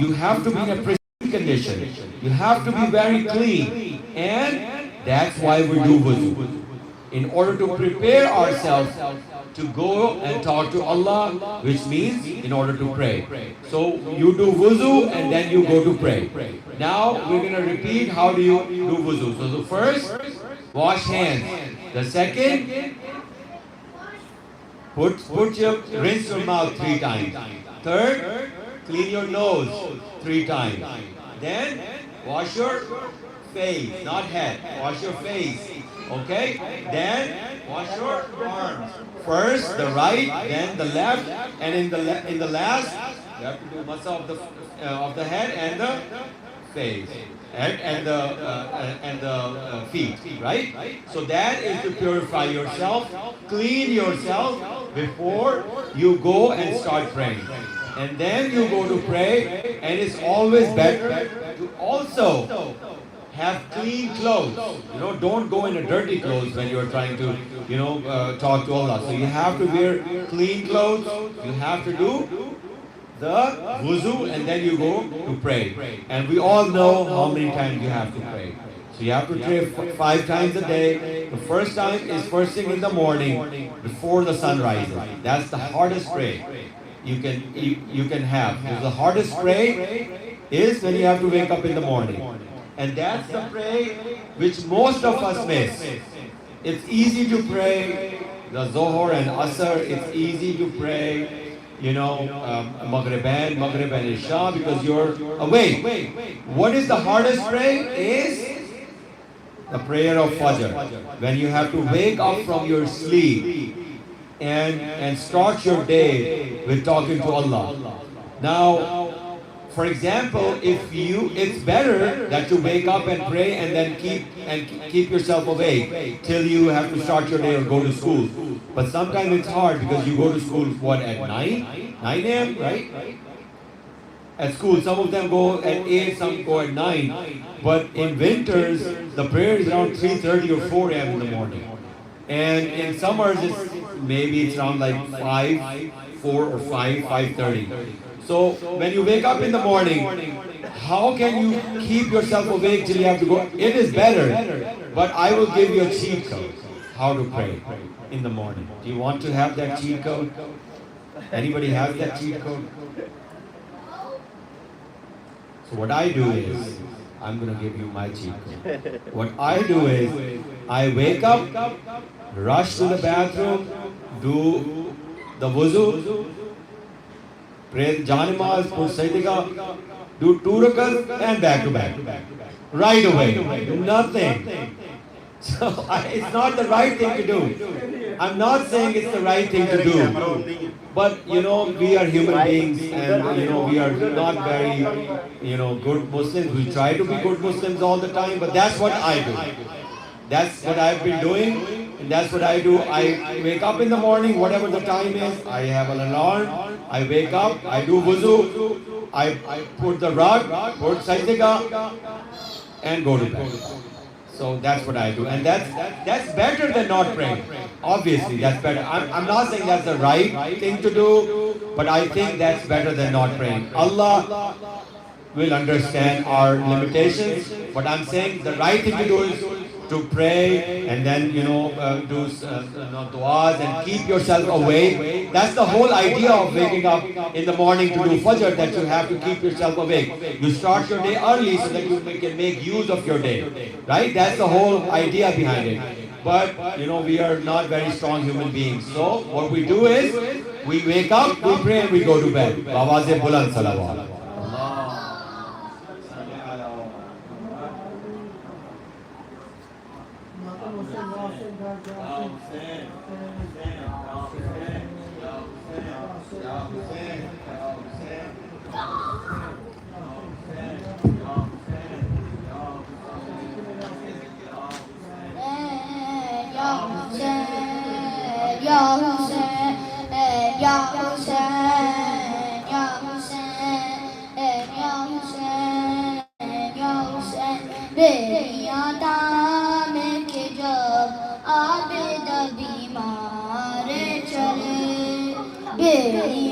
you have to be in a pristine condition. You have to be very clean. And that's why we do wuzu. In order to prepare ourselves to go and talk to Allah, which means in order to pray. So you do wuzu and then you go to pray. Now we're going to repeat how do you do wuzu. So the first, wash hands. The second, rinse your mouth 3 times. Third, clean your nose 3 times. Then wash your face, not head. Wash your face. Okay? Then wash your arms. First the right, then the left, and in the last you have to do massa of the head and the face and the feet, right? So that is to purify yourself, clean yourself before you go and start praying. And then you go to pray, and it's always better to also have clean clothes. Don't go in a dirty clothes when you are trying to, talk to Allah. So you have to wear clean clothes. You have to do the wuzu, and then you go to pray. And we all know how many times you have to pray. So you have to pray 5 times a day. The first time is first thing in the morning before the sun rises. That's the hardest prayer you can have. Because the hardest prayer is when you have to wake up in the morning. And that's the prayer which most of us miss. It's easy to pray the Zohar and Asr. It's easy to pray, Maghrib and Isha because you're awake. What is the hardest prayer? Is the prayer of Fajr. When you have to wake up from your sleep and start your day with talking to Allah. Now, for example, it's better that you wake up and pray and then keep yourself awake till you have to start your day or go to school. But sometimes it's hard because you go to school at 9 a.m., right? At school, some of them go at 8, some go at 9. But in winters, the prayer is around 3:30 or 4 a.m. in the morning. And in summers, it's around like 4 or 5:30. So when you wake up in the morning, how can you keep yourself awake till you have to go? It is better, but I will give you a cheat code how to pray in the morning. Do you want to have that cheat code? Anybody has that cheat code? So what I do is, I'm going to give you my cheat code. What I do is, I wake up, rush to the bathroom, do the wuzu, pray Janimaz, put Sayyidika, do 2 rakats and back to back. Right away. Nothing. So it's not the right thing to do. I'm not saying it's the right thing to do. But we are human beings and we are not very good Muslims. We try to be good Muslims all the time, but that's what I do. That's what I've been doing, and that's what I do. I wake up in the morning, whatever the time is, I have an alarm, I wake up, I do wuzu, I put the rug, put sajdega, and go to bed. So that's what I do, and that's better than not praying. Obviously, that's better. I'm not saying that's the right thing to do, but I think that's better than not praying. Allah will understand our limitations, but I'm saying the right thing to do is to pray and then do du'as and keep yourself awake. That's the whole idea of waking up in the morning to do fajr, that you have to keep yourself awake. You start your day early so that you can make use of your day, right? That's the whole idea behind it. But we are not very strong human beings, so what we do is we wake up, we pray, and we go to bed. Awaaz-e buland salawat. Be